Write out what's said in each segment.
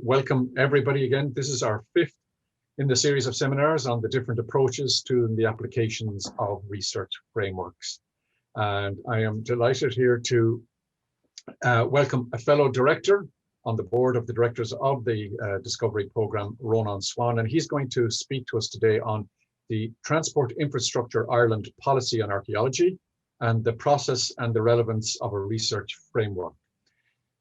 welcome everybody again. This is our fifth in the series of seminars on the different approaches to the applications of research frameworks. And I am delighted here to welcome a fellow director on the board of the directors of the Discovery Progamme, Rónán Swan, and he's going to speak to us today on the Transport Infrastructure Ireland policy on archaeology and the process and the relevance of a research framework.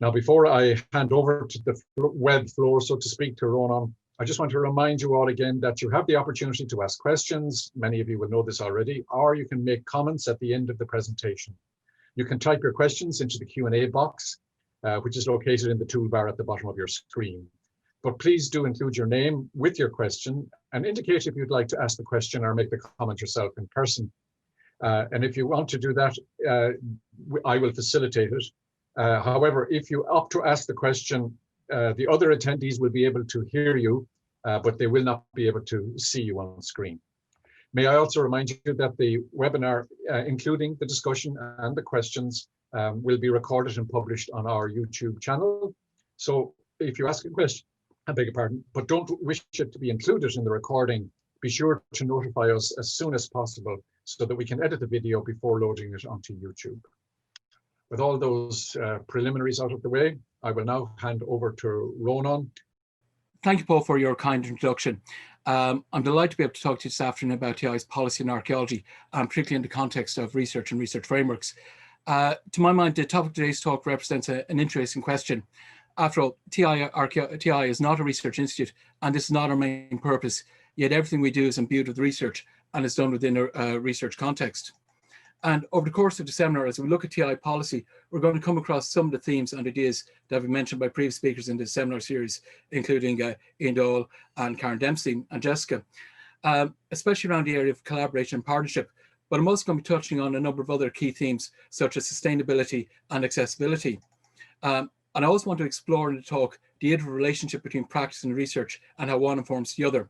Now, before I hand over to the web floor, so to speak, to Rónán, I just want to remind you all again that you have the opportunity to ask questions. Many of you will know this already, or you can make comments at the end of the presentation. You can type your questions into the Q&A box, which is located in the toolbar at the bottom of your screen. But please do include your name with your question and indicate if you'd like to ask the question or make the comment yourself in person. And if you want to do that, I will facilitate it. However, if you opt to ask the question, the other attendees will be able to hear you, but they will not be able to see you on screen. May I also remind you that the webinar, including the discussion and the questions, will be recorded and published on our YouTube channel. So if you ask a question, I beg your pardon, but don't wish it to be included in the recording, be sure to notify us as soon as possible so that we can edit the video before loading it onto YouTube. With all those preliminaries out of the way, I will now hand over to Rónán. Thank you, Paul, for your kind introduction. I'm delighted to be able to talk to you this afternoon about TI's policy in archaeology, particularly in the context of research and research frameworks. To my mind, the topic of today's talk represents an interesting question. After all, TI is not a research institute, and this is not our main purpose, yet everything we do is imbued with research and is done within a research context. And over the course of the seminar, as we look at TI policy, we're going to come across some of the themes and ideas that have been mentioned by previous speakers in the seminar series, including Ian Dole and Karen Dempsey and Jessica, especially around the area of collaboration and partnership. But I'm also going to be touching on a number of other key themes, such as sustainability and accessibility. And I also want to explore in the talk the interrelationship between practice and research and how one informs the other.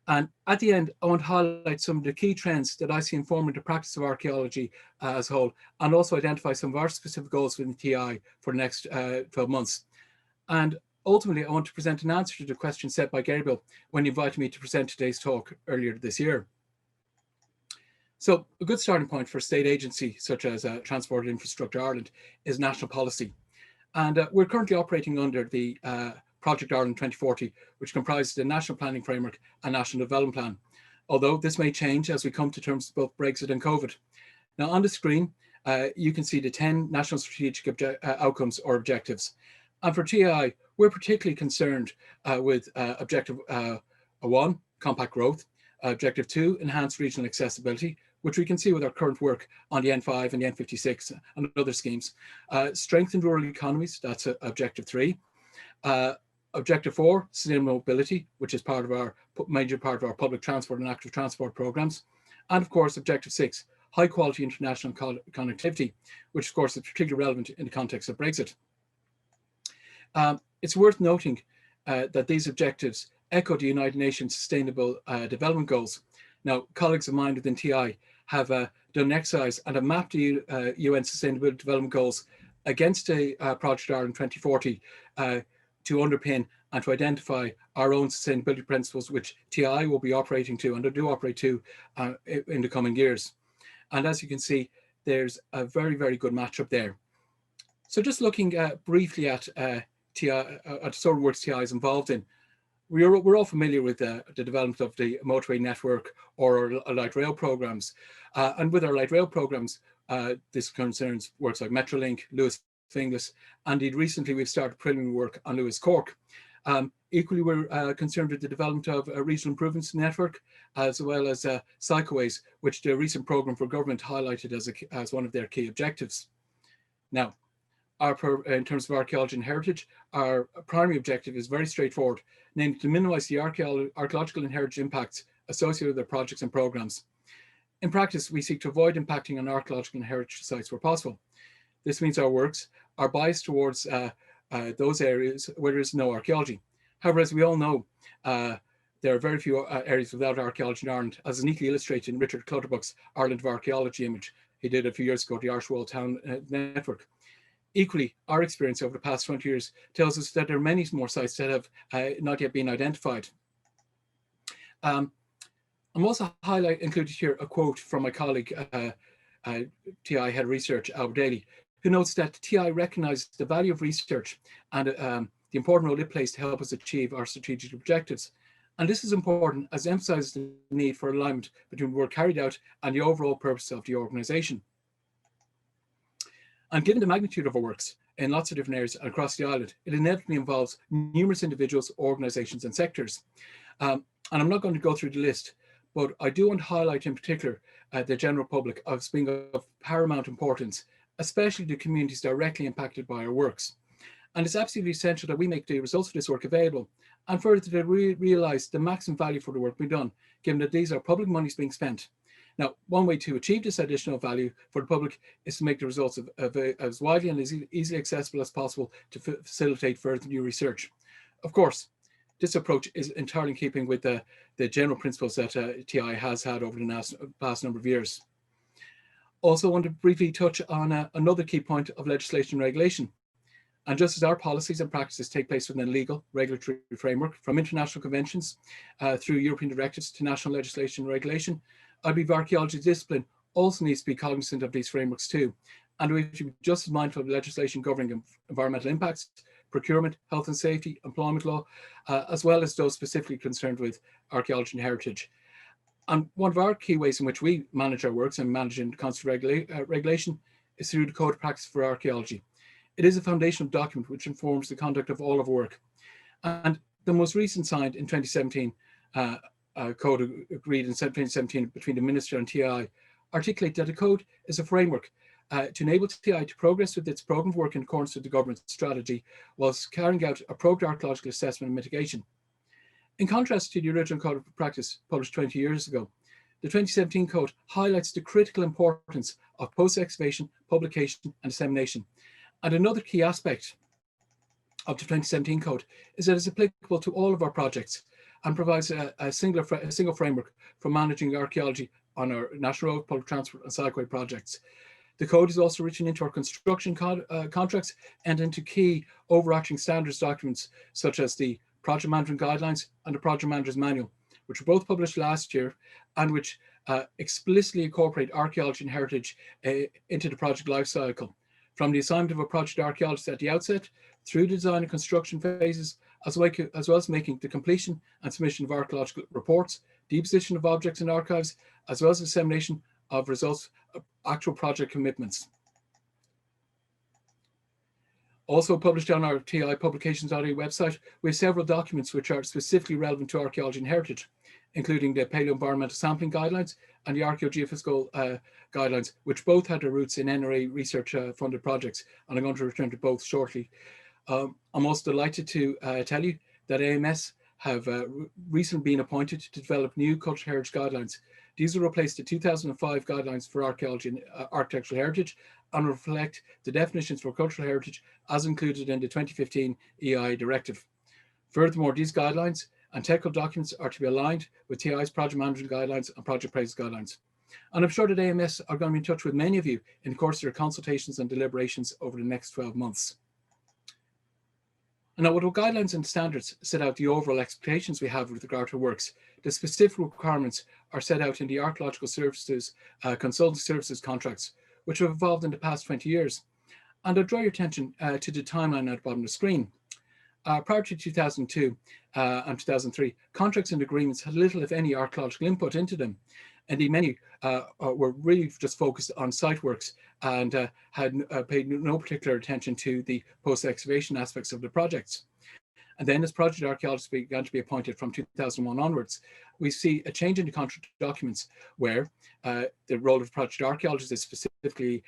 And at the end, I want to highlight some of the key trends that I see informing the practice of archaeology as a whole, and also identify some of our specific goals within TI for the next 12 months. And ultimately, I want to present an answer to the question set by Gabriel when he invited me to present today's talk earlier this year. So a good starting point for a state agency such as Transport Infrastructure Ireland is national policy. And we're currently operating under the Project Ireland 2040, which comprises the National Planning Framework and National Development Plan, although this may change as we come to terms with both Brexit and COVID. Now on the screen, you can see the 10 national strategic outcomes or objectives. And for TI, we're particularly concerned with Objective 1, compact growth, Objective 2, enhanced regional accessibility, which we can see with our current work on the N5 and the N56 and other schemes. Strengthened rural economies, that's Objective 3. Objective 4, sustainable mobility, which is part of our major part of our public transport and active transport programs. And of course, Objective 6, high quality international connectivity, which of course is particularly relevant in the context of Brexit. It's worth noting that these objectives echo the United Nations Sustainable Development Goals. Now, colleagues of mine within TI have done an exercise and have mapped the UN Sustainable Development Goals against a Project Ireland 2040 to underpin and to identify our own sustainability principles, which TI will be operating to and do operate to in the coming years. And as you can see, there's a very, very good matchup there. So just looking briefly at TI, at sort of works TI is involved in, we're all familiar with the development of the motorway network or our light rail programs. And with our light rail programs, this concerns works like Metrolink, Lewis Finglas, and indeed recently we've started preliminary work on Lewis Cork. Equally, we're concerned with the development of a regional improvements network, as well as cycleways, which the recent programme for government highlighted as one of their key objectives. Now, in terms of archaeology and heritage, our primary objective is very straightforward, namely to minimise the archaeological and heritage impacts associated with their projects and programmes. In practice, we seek to avoid impacting on archaeological and heritage sites where possible. This means our works are biased towards those areas where there is no archaeology. However, as we all know, there are very few areas without archaeology in Ireland, as is neatly illustrated in Richard Clutterbuck's Ireland of Archaeology image he did a few years ago, the Irish World Town Network. Equally, our experience over the past 20 years tells us that there are many more sites that have not yet been identified. I'm also included here a quote from my colleague, TI Head of Research, Albert Daly, who notes that TI recognises the value of research and the important role it plays to help us achieve our strategic objectives. And this is important as it emphasises the need for alignment between work carried out and the overall purpose of the organisation. And given the magnitude of our works in lots of different areas across the island, it inevitably involves numerous individuals, organisations and sectors. And I'm not going to go through the list, but I do want to highlight in particular the general public as being of paramount importance, especially the communities directly impacted by our works. And it's absolutely essential that we make the results of this work available and further that we realise the maximum value for the work being done, given that these are public monies being spent. Now, one way to achieve this additional value for the public is to make the results as widely and as easily accessible as possible to facilitate further new research. Of course, this approach is entirely in keeping with the general principles that TI has had over the past number of years. Also, I want to briefly touch on another key point of legislation and regulation. And just as our policies and practices take place within a legal regulatory framework, from international conventions through European directives to national legislation and regulation, I believe archaeology discipline also needs to be cognizant of these frameworks too. And we should be just as mindful of legislation governing environmental impacts, procurement, health and safety, employment law, as well as those specifically concerned with archaeology and heritage. And one of our key ways in which we manage our works and manage in constant regulation is through the Code of Practice for Archaeology. It is a foundational document which informs the conduct of all of our work. And the most recent signed in 2017 code agreed in 2017 between the Minister and TI articulate that the code is a framework to enable TI to progress with its programme of work in accordance with the government's strategy whilst carrying out appropriate archaeological assessment and mitigation. In contrast to the original Code of Practice published 20 years ago, the 2017 code highlights the critical importance of post-excavation, publication and dissemination. And another key aspect of the 2017 code is that it's applicable to all of our projects and provides a single framework for managing archaeology on our national road, public transport and cycleway projects. The code is also written into our construction contracts and into key overarching standards documents such as the Project Management Guidelines and the Project Manager's Manual, which were both published last year and which explicitly incorporate archaeology and heritage into the project lifecycle, from the assignment of a project archaeologist at the outset, through the design and construction phases, as well as making the completion and submission of archaeological reports, deposition of objects in archives, as well as dissemination of results of actual project commitments. Also published on our TI Publications.ie website, we have several documents which are specifically relevant to archaeology and heritage, including the Paleoenvironmental Sampling Guidelines and the Archaeogeophysical Guidelines, which both had their roots in NRA research-funded projects, and I'm going to return to both shortly. I'm also delighted to tell you that AMS have recently been appointed to develop new cultural heritage guidelines. These will replace the 2005 guidelines for archaeology and architectural heritage and reflect the definitions for cultural heritage as included in the 2015 EI directive. Furthermore, these guidelines and technical documents are to be aligned with TI's project management guidelines and project practice guidelines. And I'm sure that AMS are going to be in touch with many of you in the course of their consultations and deliberations over the next 12 months. And now, what our guidelines and standards set out the overall expectations we have with regard to works, the specific requirements are set out in the archaeological services, consulting services contracts, which have evolved in the past 20 years. And I'll draw your attention to the timeline at the bottom of the screen. Prior to 2002 and 2003, contracts and agreements had little, if any, archaeological input into them. Indeed, many were really just focused on site works and had paid no particular attention to the post-excavation aspects of the projects. And then as project archaeologists began to be appointed from 2001 onwards, we see a change in the contract documents where the role of project archaeologists is specifically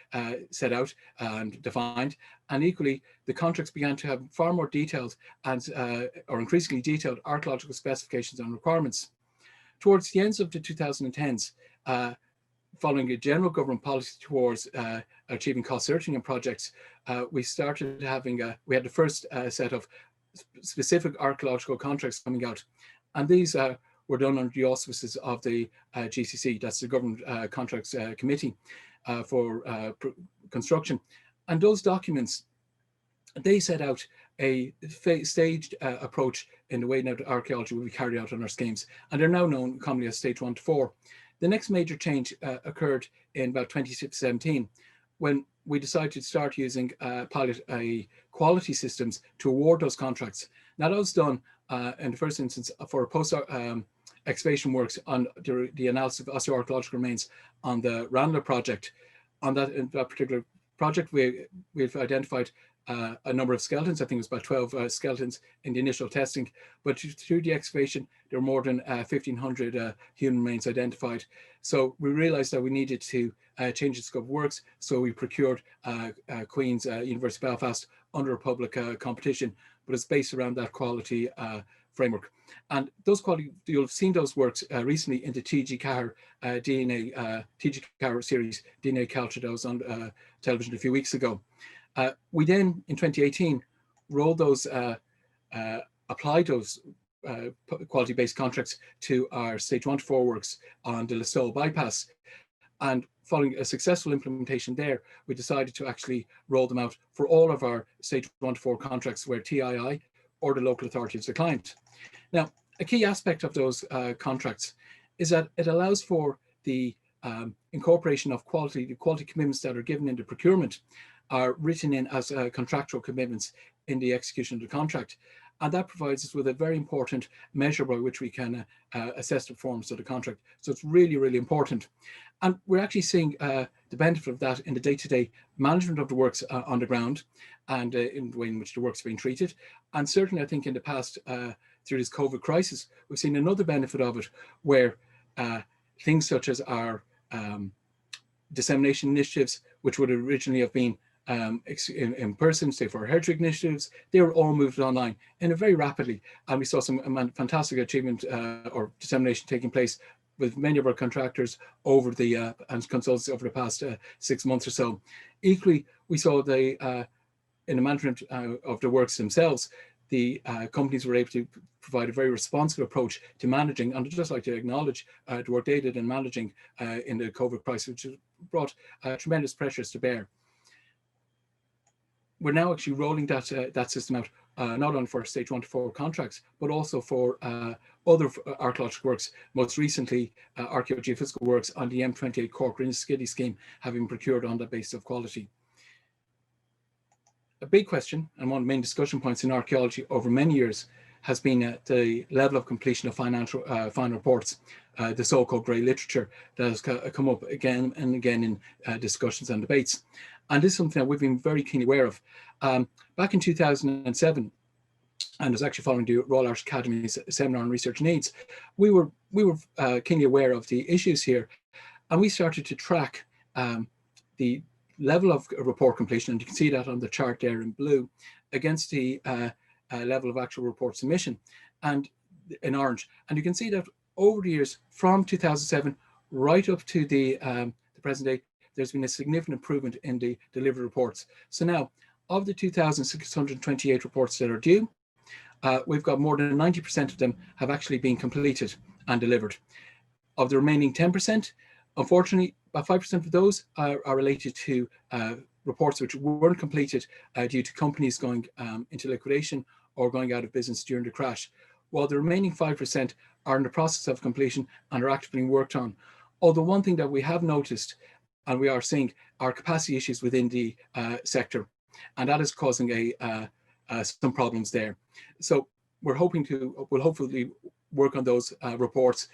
set out and defined. And equally, the contracts began to have far more detailed and or increasingly detailed archaeological specifications and requirements. Towards the ends of the 2010s, following a general government policy towards achieving cost certainty in projects, we started having, we had the first set of specific archaeological contracts coming out. And these were done under the auspices of the GCC, that's the Government Contracts Committee for Construction. And those documents They set out a staged approach in the way now that archaeology will be carried out on our schemes, and they're now known commonly as stage 1 to 4. The next major change occurred in about 2017, when we decided to start using pilot quality systems to award those contracts. Now, that was done in the first instance for post excavation works on the analysis of osteoarchaeological remains on the Randler project. On that particular project, we've identified a number of skeletons. I think it was about 12 skeletons in the initial testing, but through the excavation, there were more than 1,500 human remains identified. So we realized that we needed to change the scope of works. So we procured Queen's University of Belfast under a public competition, but it's based around that quality framework. And those quality, you'll have seen those works recently in the TG Car DNA, TG Car series, DNA Culture, that was on television a few weeks ago. We then, in 2018, rolled those, applied those quality-based contracts to our stage 1 to 4 works on the Listowel bypass. And following a successful implementation there, we decided to actually roll them out for all of our stage 1 to 4 contracts where TII or the local authority is the client. Now, a key aspect of those contracts is that it allows for the incorporation of the quality commitments that are given in the procurement are written in as contractual commitments in the execution of the contract. And that provides us with a very important measure by which we can assess the performance of the contract. So it's really, really important. And we're actually seeing the benefit of that in the day-to-day management of the works on the ground and in the way in which the work's being treated. And certainly, I think in the past, through this COVID crisis, we've seen another benefit of it where things such as our dissemination initiatives, which would originally have been in person, say for our heritage initiatives, they were all moved online in a very rapidly, and we saw some fantastic achievement or dissemination taking place with many of our contractors over the and consultants over the past 6 months or so. Equally, we saw the in the management of the works themselves, the companies were able to provide a very responsive approach to managing, and I'd just like to acknowledge the work they did in managing in the COVID crisis, which brought tremendous pressures to bear. We're now actually rolling that system out, not only for stage 1 to 4 contracts, but also for other archaeological works. Most recently, archaeogeophysical works on the M28 Cork Skiddy scheme have been procured on the basis of quality. A big question, and one of the main discussion points in archaeology over many years, has been the level of completion of final reports, the so-called grey literature that has come up again and again in discussions and debates. And this is something that we've been very keenly aware of. Back in 2007, and it was actually following the Royal Irish Academy's seminar on research needs, we were keenly aware of the issues here, and we started to track the level of report completion, and you can see that on the chart there in blue, against the level of actual report submission, and in orange. And you can see that over the years, from 2007 right up to the present day, there's been a significant improvement in the delivered reports. So now, of the 2,628 reports that are due, we've got more than 90% of them have actually been completed and delivered. Of the remaining 10%, unfortunately, about 5% of those are related to reports which weren't completed due to companies going into liquidation or going out of business during the crash, while the remaining 5% are in the process of completion and are actively being worked on. Although one thing that we have noticed, and we are seeing, are capacity issues within the sector, and that is causing some problems there. So we'll hopefully work on those reports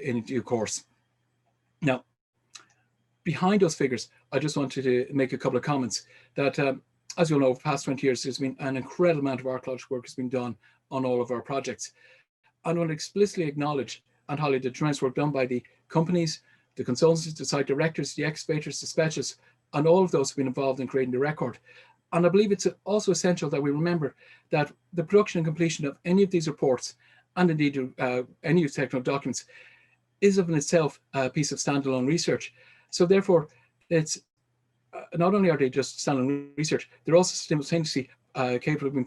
in due course. Now, behind those figures, I just wanted to make a couple of comments that, as you'll know, over the past 20 years, there's been an incredible amount of archaeological work has been done on all of our projects. I want to explicitly acknowledge and highlight the tremendous work done by the companies, the consultants, the site directors, the excavators, the specialists, and all of those have been involved in creating the record. And I believe it's also essential that we remember that the production and completion of any of these reports, and indeed any technical documents, is of in itself a piece of standalone research. So therefore, it's not only are they just standalone research, they're also simultaneously capable of being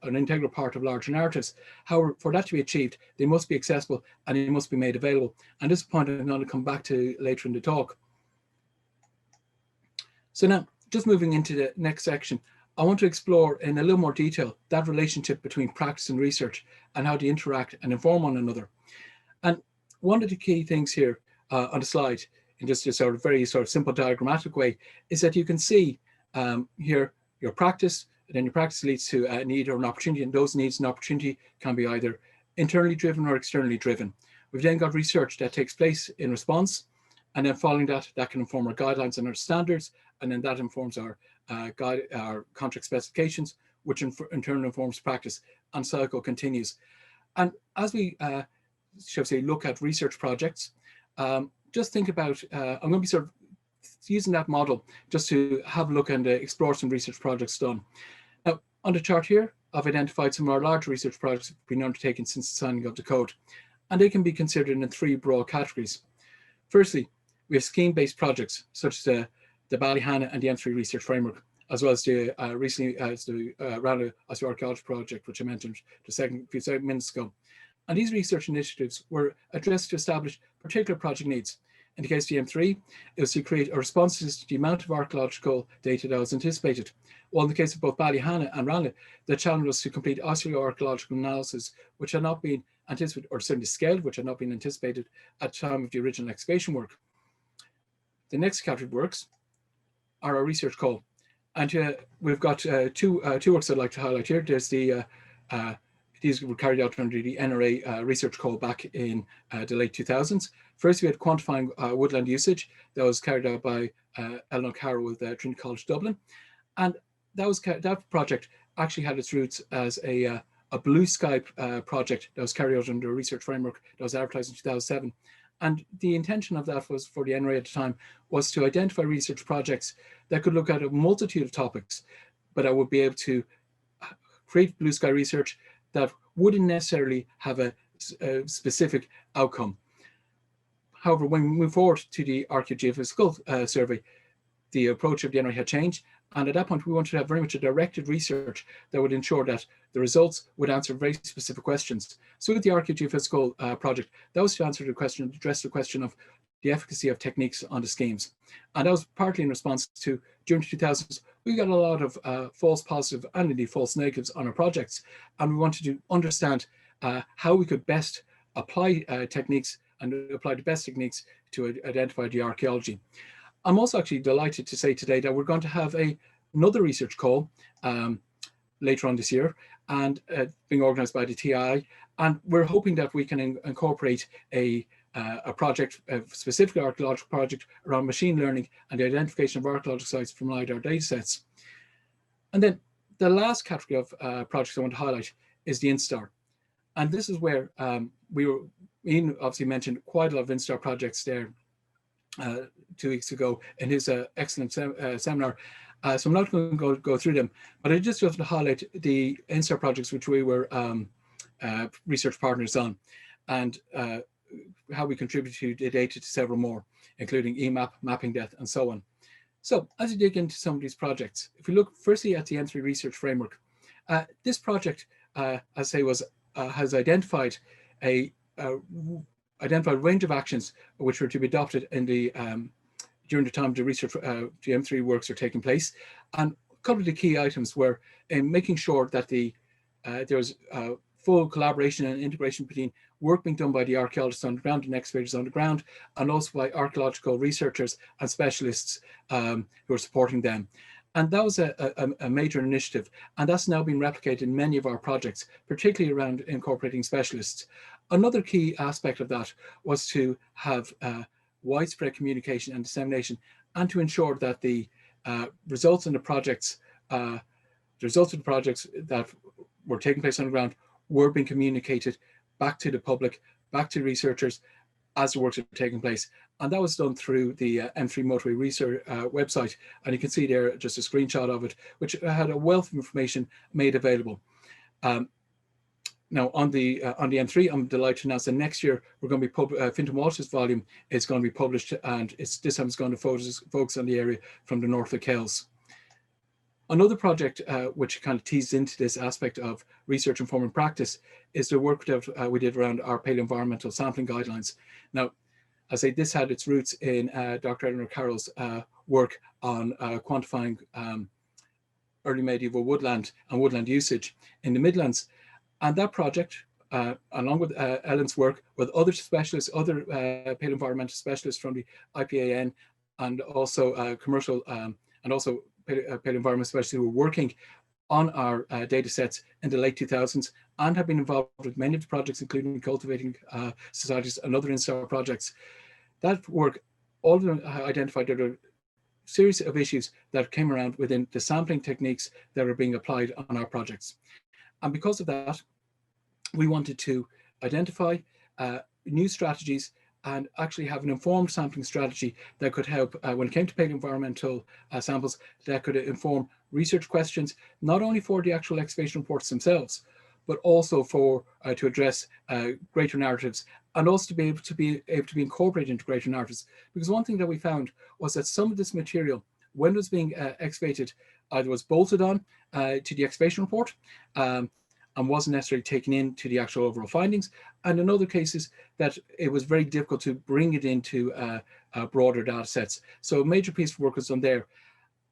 an integral part of larger narratives. However, for that to be achieved, they must be accessible and they must be made available. And this point I'm going to come back to later in the talk. So now, just moving into the next section, I want to explore in a little more detail that relationship between practice and research and how they interact and inform one another. And one of the key things here on the slide, in just a sort of very sort of simple diagrammatic way, is that you can see here your practice, and then your practice leads to a need or an opportunity, and those needs and opportunity can be either internally driven or externally driven. We've then got research that takes place in response, and then following that, that can inform our guidelines and our standards, and then that informs our contract specifications, which in turn informs practice, and cycle continues. And as we shall we say, look at research projects, just think about, I'm going to be sort of using that model just to have a look and explore some research projects done. Now, on the chart here, I've identified some of our large research projects that have been undertaken since the signing of the code, and they can be considered in three broad categories. Firstly, we have scheme-based projects, such as the Ballyhanna and the M3 research framework, as well as the recently Rana Archaeology project, which I mentioned a few minutes ago. And these research initiatives were addressed to establish particular project needs. In the case of the M3, it was to create a response to the amount of archaeological data that was anticipated. While in the case of both Ballyhanna and Rana, the challenge was to complete osteoarchaeological analysis, which had not been anticipated, or certainly scaled, which had not been anticipated at the time of the original excavation work. The next category of works are our research call. And we've got two works I'd like to highlight here. There's these were carried out under the NRA research call back in the late 2000s. First, we had quantifying woodland usage that was carried out by Ellen O'Carroll with Trinity College Dublin. And that project actually had its roots as a blue sky project that was carried out under a research framework that was advertised in 2007. And the intention of that was, for the NRA at the time, was to identify research projects that could look at a multitude of topics, but that would be able to create blue sky research that wouldn't necessarily have a specific outcome. However, when we move forward to the archaeogeophysical survey, the approach of the NRA had changed. And at that point, we wanted to have very much a directed research that would ensure that the results would answer very specific questions. So with the archaeogeophysical project, that was to answer the question, address the question of the efficacy of techniques on the schemes. And that was partly in response to, during the 2000s, we got a lot of false positive and indeed false negatives on our projects. And we wanted to understand how we could best apply techniques and apply the best techniques to identify the archaeology. I'm also actually delighted to say today that we're going to have another research call later on this year, and being organized by the TI. And we're hoping that we can incorporate a project, a specific archaeological project around machine learning and the identification of archaeological sites from Lidar data sets. And then the last category of projects I want to highlight is the Instar. And this is where Ian obviously mentioned quite a lot of Instar projects there 2 weeks ago in his excellent seminar. So I'm not going to go through them, but I just want to highlight the Instar projects which we were research partners on, and how we contribute to the data to several more, including EMAP, mapping depth, and so on. So as you dig into some of these projects, if we look firstly at the M3 research framework, this project, as I say, has identified a range of actions which were to be adopted in the during the time the research the M3 works are taking place. And a couple of the key items were in making sure that there was full collaboration and integration between work being done by the archaeologists on the ground and excavators on the ground, and also by archaeological researchers and specialists who are supporting them. And that was a major initiative, and that's now been replicated in many of our projects, particularly around incorporating specialists. Another key aspect of that was to have widespread communication and dissemination, and to ensure that the results of the projects that were taking place on the ground were being communicated back to the public, back to researchers as the works are taking place. And that was done through the M3 Motorway Research website. And you can see there just a screenshot of it, which had a wealth of information made available. Now on the M3, I'm delighted to announce that next year we're going to be Fintan Walsh's volume is going to be published, and this time it's going to focus on the area from the North of Kells. Another project which kind of teases into this aspect of research informing practice is the work that we did around our paleoenvironmental sampling guidelines. Now, I say this had its roots in Dr. Eleanor Carroll's work on quantifying early medieval woodland and woodland usage in the Midlands. And that project, along with Ellen's work with other specialists, other paleoenvironmental specialists from the IPAN, and also commercial and also paleoenvironmental specialists who were working on our data sets in the late 2000s and have been involved with many of the projects, including cultivating societies and other Instar projects. That work, all of them identified that there are a series of issues that came around within the sampling techniques that are being applied on our projects. And because of that, we wanted to identify new strategies and actually have an informed sampling strategy that could help when it came to paleoenvironmental samples, that could inform research questions, not only for the actual excavation reports themselves, but also for to address greater narratives, and also to be able to be incorporated into greater narratives. Because one thing that we found was that some of this material, when it was being excavated, either was bolted on to the excavation report and wasn't necessarily taken into the actual overall findings, and in other cases that it was very difficult to bring it into broader data sets. So a major piece of work was done there.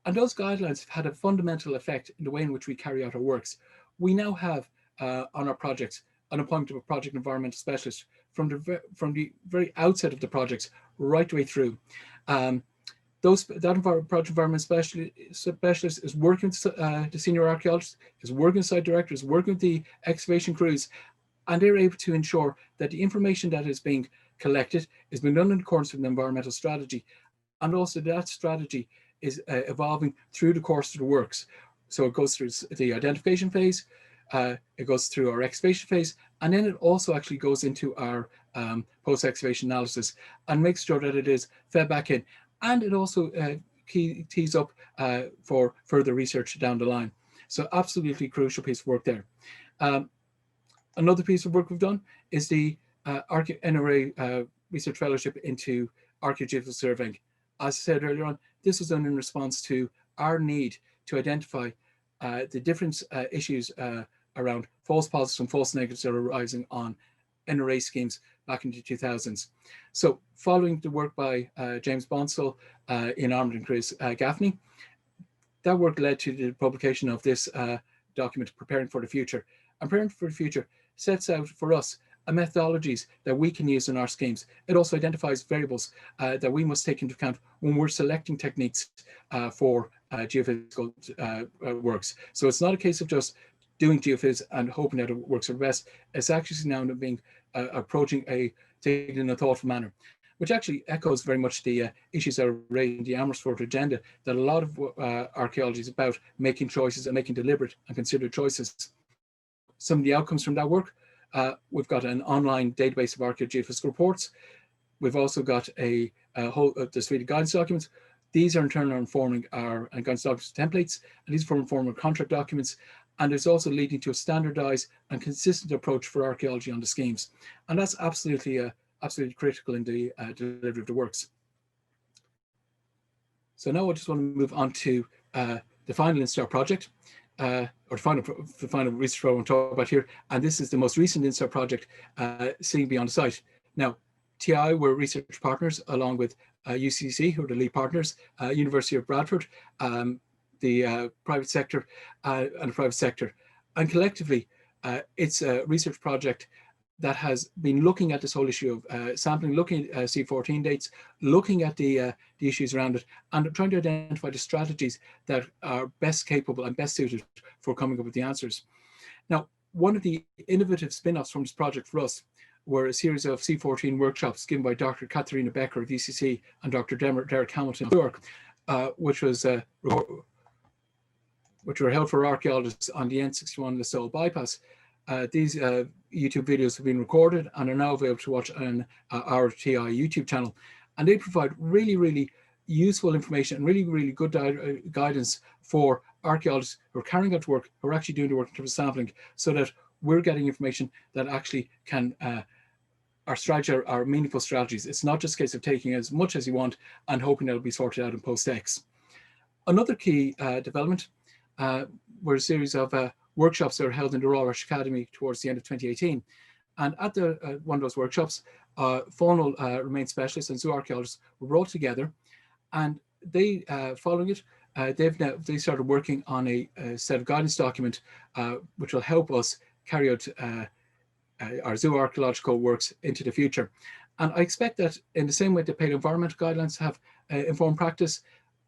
And those guidelines have had a fundamental effect in the way in which we carry out our works. We now have on our projects an appointment of a project environmental specialist from the very outset of the projects right the way through. That project environment specialist is working with the senior archaeologist, is working with site directors, working with the excavation crews, and they're able to ensure that the information that is being collected is being done in accordance with the environmental strategy, and also that strategy is evolving through the course of the works. So it goes through the identification phase, it goes through our excavation phase, and then it also actually goes into our post-excavation analysis and makes sure that it is fed back in. And it also tees up for further research down the line. So absolutely crucial piece of work there. Another piece of work we've done is the NRA Research Fellowship into archaeological surveying. As I said earlier on, this was done in response to our need to identify the different issues around false positives and false negatives that are arising on NRA schemes back in the 2000s. So following the work by James Bonsall in Armand and Chris Gaffney, that work led to the publication of this document, Preparing for the Future. And Preparing for the Future sets out for us methodologies that we can use in our schemes. It also identifies variables that we must take into account when we're selecting techniques for geophysical works. So it's not a case of just doing geophys and hoping that it works for the best. It's actually now being approaching taken in a thoughtful manner, which actually echoes very much the issues that are raised in the Amersfoort agenda, that a lot of archaeology is about making choices and making deliberate and considered choices. Some of the outcomes from that work, we've got an online database of archaeogeophysical reports. We've also got the suite of guidance documents. These are in turn informing our guidance documents templates, and these inform our contract documents. And it's also leading to a standardized and consistent approach for archaeology on the schemes. And that's absolutely critical in the delivery of the works. So now I just want to move on to the final Instar project, or the final research program I'm talking about here. And this is the most recent Instar project, Seeing Beyond the Site. Now, TI were research partners along with UCC, who are the lead partners, University of Bradford, the private sector and the private sector. And collectively, it's a research project that has been looking at this whole issue of sampling, looking at C14 dates, looking at the issues around it, and trying to identify the strategies that are best capable and best suited for coming up with the answers. Now, one of the innovative spin-offs from this project for us were a series of C14 workshops given by Dr. Katharina Becker of UCC and Dr. Derek Hamilton of New York, which were held for archaeologists on the N61 the Seoul bypass. These YouTube videos have been recorded and are now available to watch on our TI YouTube channel. And they provide really, really useful information and really, really good guidance for archaeologists who are carrying out work, who are actually doing the work in terms of sampling, so that we're getting information that actually can, our strategy are meaningful strategies. It's not just a case of taking as much as you want and hoping that it'll be sorted out in post-X. Another key development were a series of workshops that were held in the Royal Irish Academy towards the end of 2018. And at one of those workshops, faunal remains specialists and zoo archaeologists were brought together, and they, following it, they started working on a set of guidance document which will help us carry out our zooarchaeological works into the future. And I expect that in the same way the paleoenvironmental guidelines have informed practice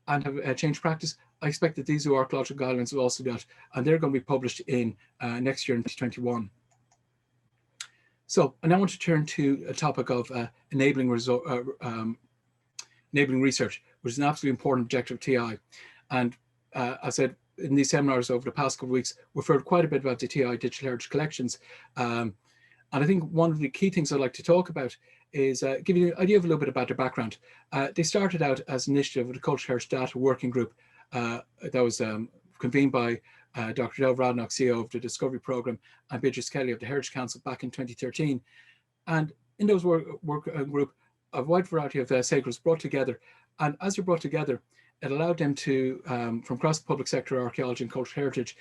and have changed practice, I expect that these zooarchaeological guidelines will also do that, and they're going to be published in next year in 2021. So I now want to turn to a topic of enabling research, which is an absolutely important objective of TI. And I said in these seminars over the past couple of weeks, we've heard quite a bit about the TI digital heritage collections. And I think one of the key things I'd like to talk about is give you an idea of a little bit about their background. They started out as an initiative of the Cultural Heritage Data Working Group that was convened by Dr. Del Radnock, CEO of the Discovery Progamme, and Beatrice Kelly of the Heritage Council back in 2013. And in those work group, a wide variety of stakeholders brought together. And as they're brought together, it allowed them to, from across the public sector, archaeology and cultural heritage,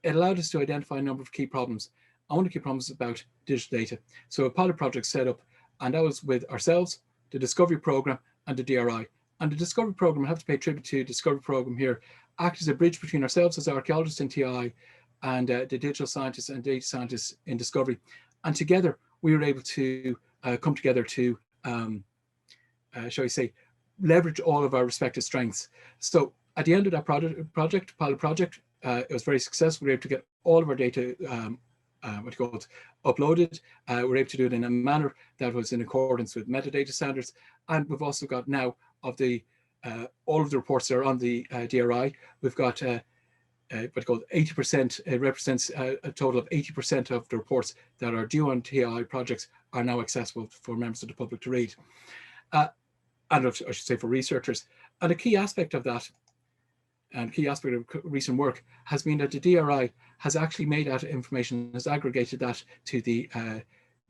it allowed us to identify a number of key problems. And one of the key problems is about digital data. So a pilot project set up, and that was with ourselves, the Discovery Progamme, and the DRI. And the Discovery Progamme, I have to pay tribute to Discovery Progamme here, act as a bridge between ourselves as archaeologists in TI and the digital scientists and data scientists in Discovery. And together, we were able to come together to, shall we say, leverage all of our respective strengths. So at the end of that pilot project, it was very successful. We were able to get all of our data uploaded. We were able to do it in a manner that was in accordance with metadata standards. And we've also got now of the all of the reports that are on the DRI, we've got what's called 80%, it represents a total of 80% of the reports that are due on TI projects are now accessible for members of the public to read. And I should say for researchers. And a key aspect of that, and key aspect of recent work, has been that the DRI has actually made that information, has aggregated that to the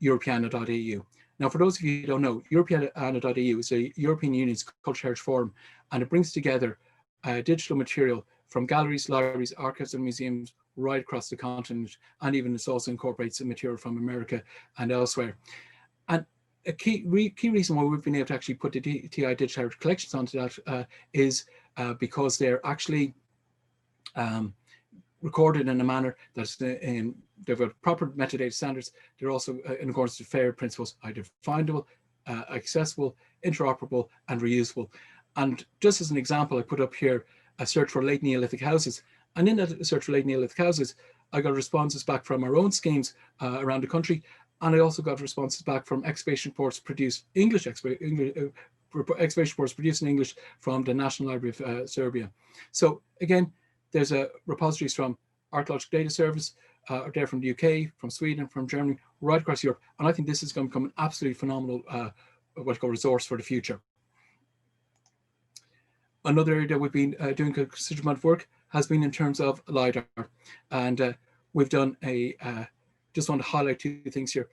Europeanaeu. Now, for those of you who don't know, Europeanaeu is a European Union's Cultural Heritage Forum, and it brings together digital material from galleries, libraries, archives, and museums right across the continent, and even it also incorporates some material from America and elsewhere. And a key reason why we've been able to actually put the TI digital heritage collections onto that is because they're actually recorded in a manner that's they've got proper metadata standards. They're also in accordance with FAIR principles, either findable, accessible, interoperable, and reusable. And just as an example, I put up here a search for late Neolithic houses. And in that search for late Neolithic houses, I got responses back from our own schemes around the country. And I also got responses back from excavation reports produced excavation reports produced in English from the National Library of Serbia. So again, there's repositories from Archaeological Data Service, they're from the UK, from Sweden, from Germany, right across Europe. And I think this is going to become an absolutely phenomenal resource for the future. Another area that we've been doing a considerable amount of work has been in terms of Lidar. And we've done just want to highlight two things here.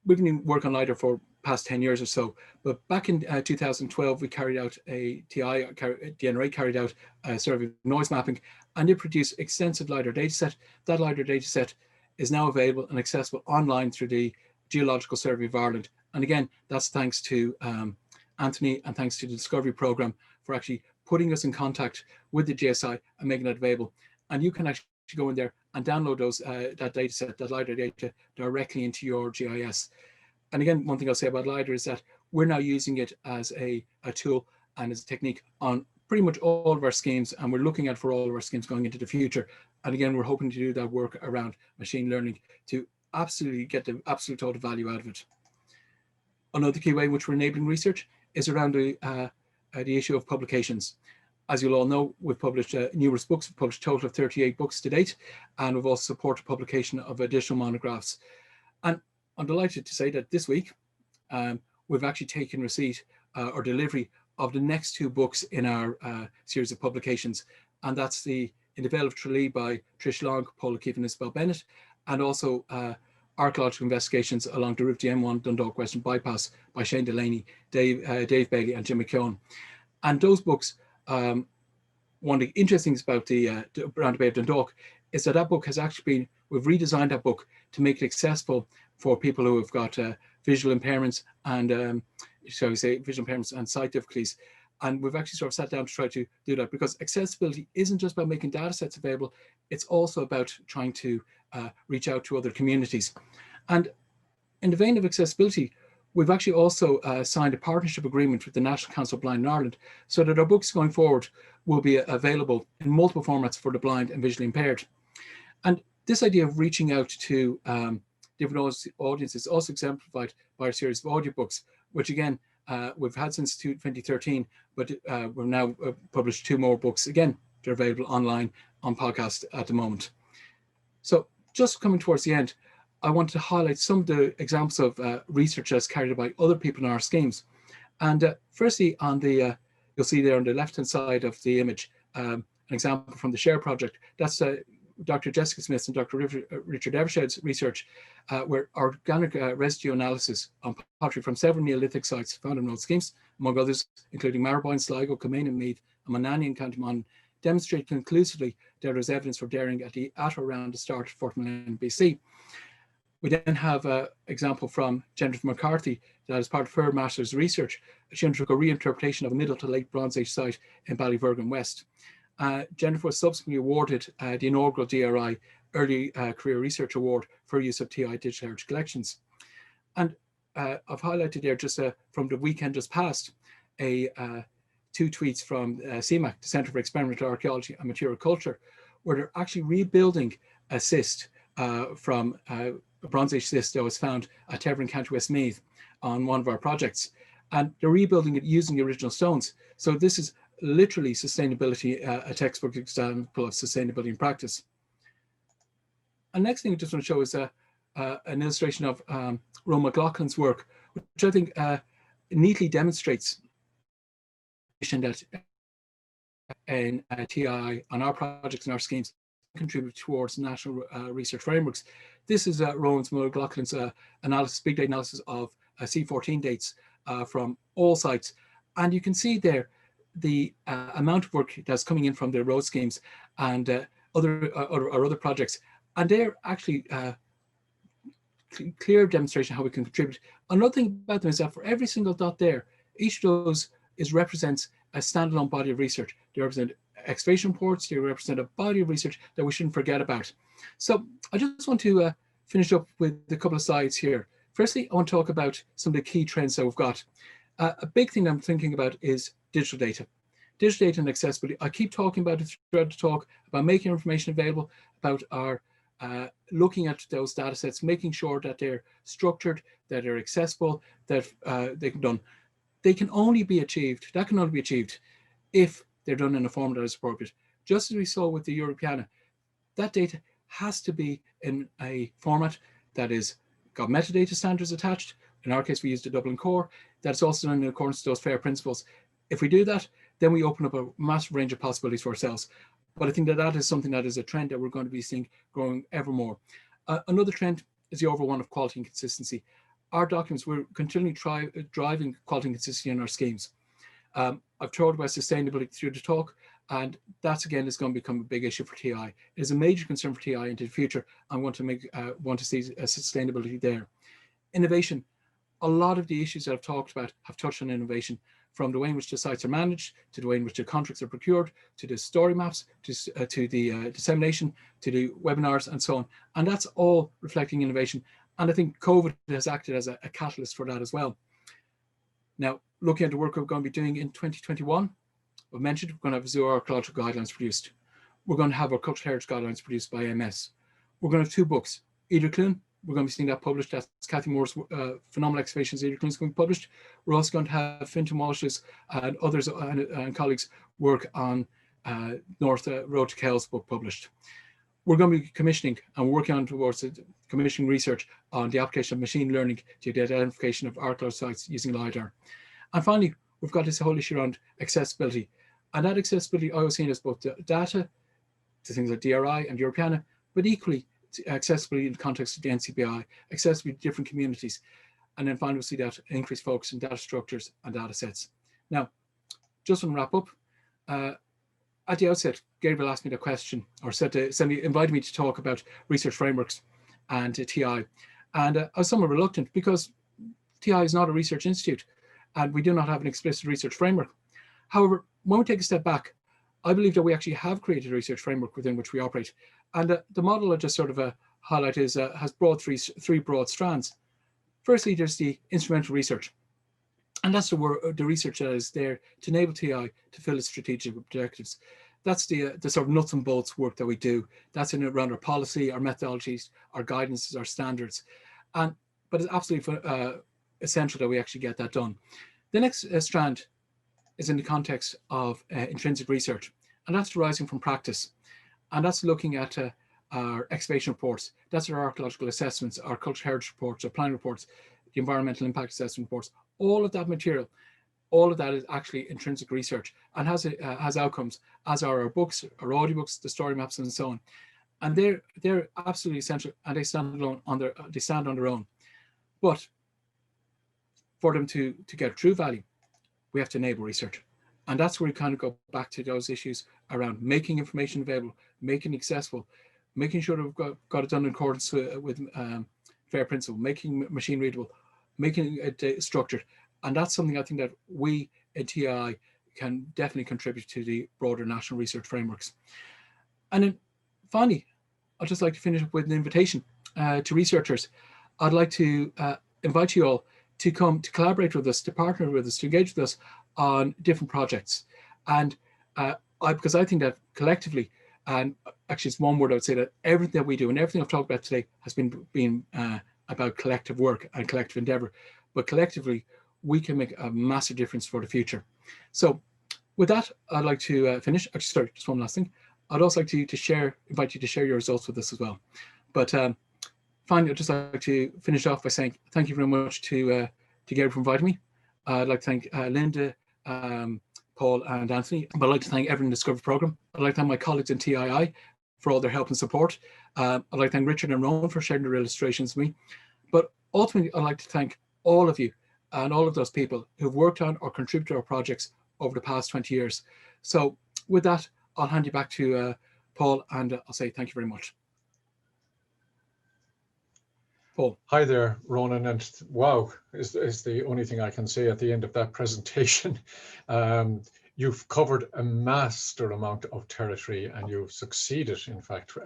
We've been working on Lidar for past 10 years or so, but back in 2012, we carried out DNRA carried out a survey of noise mapping, and it produced extensive Lidar data set. That Lidar data set is now available and accessible online through the Geological Survey of Ireland. And again, that's thanks to Anthony and thanks to the Discovery Progamme for actually putting us in contact with the GSI and making that available. And you can actually go in there and download those that data set, that Lidar data, directly into your GIS. And again, one thing I'll say about Lidar is that we're now using it as a tool and as a technique on pretty much all of our schemes, and we're looking at for all of our schemes going into the future. And again, we're hoping to do that work around machine learning to absolutely get the absolute total value out of it. Another key way in which we're enabling research is around the issue of publications. As you'll all know, we've published numerous books. We've published a total of 38 books to date, and we've also supported publication of additional monographs. And I'm delighted to say that this week, we've actually taken receipt or delivery of the next two books in our series of publications. And that's In the Vale of Tralee by Trish Long, Paul O'Keefe and Isabel Bennett, and also Archaeological Investigations along the Route M1 Dundalk Western Bypass by Shane Delaney, Dave Bailey and Jim McKeown. And those books, one of the interesting things about the around the Bay of Dundalk is that book has actually been, we've redesigned that book to make it accessible for people who have got visual impairments and, shall we say, visual impairments and sight difficulties. And we've actually sort of sat down to try to do that, because accessibility isn't just about making data sets available, it's also about trying to reach out to other communities. And in the vein of accessibility, we've actually also signed a partnership agreement with the National Council of Blind in Ireland, so that our books going forward will be available in multiple formats for the blind and visually impaired. And this idea of reaching out to different audiences is also exemplified by our series of audiobooks, which again, we've had since 2013, but we've now published 2 more books. Again, they're available online on podcast at the moment. So just coming towards the end, I wanted to highlight some of the examples of research that's carried out by other people in our schemes. And firstly, on the, you'll see there on the left-hand side of the image, an example from the SHARE project. That's Dr. Jessica Smith's and Dr. Richard Evershed's research, where organic residue analysis on pottery from several Neolithic sites found in old schemes, among others, including Marboyne, Sligo, Kilmaine and Meath, and Monaghan in County Monaghan, demonstrate conclusively that there is evidence for daring at or around the start of 4th millennium BC. We then have an example from Jennifer McCarthy that, as part of her master's research, she undertook a reinterpretation of a Middle to Late Bronze Age site in Ballyfergan West. Jennifer was subsequently awarded the inaugural DRI Early Career Research Award for use of TI DigitalUrge collections. And I've highlighted there just from the weekend just past, 2 tweets from CMAC, the Centre for Experimental Archaeology and Material Culture, where they're actually rebuilding a cyst from a Bronze Age cyst that was found at Teverin, County Westmeath on one of our projects. And they're rebuilding it using the original stones. So this is literally sustainability, a textbook example of sustainability in practice. And next thing I just want to show is an illustration of Ron McLaughlin's work, which I think neatly demonstrates that in TI on our projects and our schemes contribute towards national research frameworks. This is Rowan McLaughlin's analysis, big data analysis of C14 dates from all sites. And you can see there the amount of work that's coming in from the road schemes and other projects. And they're actually clear demonstration how we can contribute. Another thing about them is that for every single dot there, each of those represents a standalone body of research. They represent excavation reports, they represent a body of research that we shouldn't forget about. So I just want to finish up with a couple of slides here. Firstly, I want to talk about some of the key trends that we've got. A big thing I'm thinking about is digital data. Digital data and accessibility. I keep talking about it throughout the talk, about making information available, about our looking at those data sets, making sure that they're structured, that they're accessible, that they can done. They can only be achieved, that can only be achieved if they're done in a form that is appropriate. Just as we saw with the Europeanaeu, that data has to be in a format that is got metadata standards attached. In our case, we used a Dublin core. That's also done in accordance to those FAIR principles. If we do that, then we open up a massive range of possibilities for ourselves. But I think that that is something that is a trend that we're going to be seeing growing ever more. Another trend is the overall one of quality and consistency. Our documents, we're continually driving quality and consistency in our schemes. I've talked about sustainability through the talk, and that's again is going to become a big issue for TI. It is a major concern for TI into the future. I want to see sustainability there. Innovation. A lot of the issues that I've talked about have touched on innovation, from the way in which the sites are managed, to the way in which the contracts are procured, to the story maps, to the dissemination, to the webinars and so on. And that's all reflecting innovation. And I think COVID has acted as a catalyst for that as well. Now, looking at the work we're going to be doing in 2021, I've mentioned we're going to have zoo archaeological guidelines produced. We're going to have our cultural heritage guidelines produced by MS. We're going to have 2 books. Ida Clune, we're going to be seeing that published. That's Cathy Moore's Phenomenal Excavations. Ida Clune is going to be published. We're also going to have Fintan Walsh's and others and colleagues work on North Road to Kells book published. We're going to be commissioning and working on towards commissioning research on the application of machine learning to the identification of archaeological sites using Lidar. And finally, we've got this whole issue around accessibility. And that accessibility I was seeing as both the data, to things like DRI and Europeanaeu, but equally accessibility in the context of the NCBI, accessibility to different communities. And then finally, we'll see that increased focus on data structures and data sets. Now, just to wrap up, at the outset, Gabriel asked me the question, or invited me to talk about research frameworks and TI. And I was somewhat reluctant because TI is not a research institute and we do not have an explicit research framework. However, when we take a step back, I believe that we actually have created a research framework within which we operate. And the model I just sort of highlight is has three broad strands. Firstly, there's the instrumental research. And that's the research that is there to enable TI to fill its strategic objectives. That's the sort of nuts and bolts work that we do. That's in around our policy, our methodologies, our guidances, our standards. But it's absolutely essential that we actually get that done. The next strand is in the context of intrinsic research, and that's arising from practice. And that's looking at our excavation reports, that's our archaeological assessments, our cultural heritage reports, our planning reports, the environmental impact assessment reports, all of that material, all of that is actually intrinsic research and has outcomes, as are our books, our audiobooks, the story maps, and so on. And they're absolutely essential, and they stand on their own. But for them to get true value, we have to enable research. And that's where we kind of go back to those issues around making information available, making it accessible, making sure that we've got it done in accordance with fair principle, making machine readable, making it structured. And that's something I think that we at TI can definitely contribute to the broader national research frameworks. And then finally, I'd just like to finish up with an invitation to researchers. I'd like to invite you all to come to collaborate with us, to partner with us, to engage with us on different projects. And because I think that collectively, and actually it's one word I would say, that everything that we do and everything I've talked about today has been about collective work and collective endeavor. But collectively, we can make a massive difference for the future. So with that, I'd like to finish. Actually, sorry, just one last thing. I'd also like to invite you to share your results with us as well. But finally, I'd just like to finish off by saying thank you very much to Gary for inviting me. I'd like to thank Linda, Paul, and Anthony. But I'd like to thank everyone in the Discovery Program. I'd like to thank my colleagues in TII for all their help and support. I'd like to thank Richard and Ronan for sharing their illustrations with me. But ultimately, I'd like to thank all of you and all of those people who've worked on or contributed to our projects over the past 20 years. So with that, I'll hand you back to Paul, and I'll say thank you very much. Paul. Hi there, Ronan, and wow, is the only thing I can say at the end of that presentation. You've covered a master amount of territory, and you've succeeded, in fact,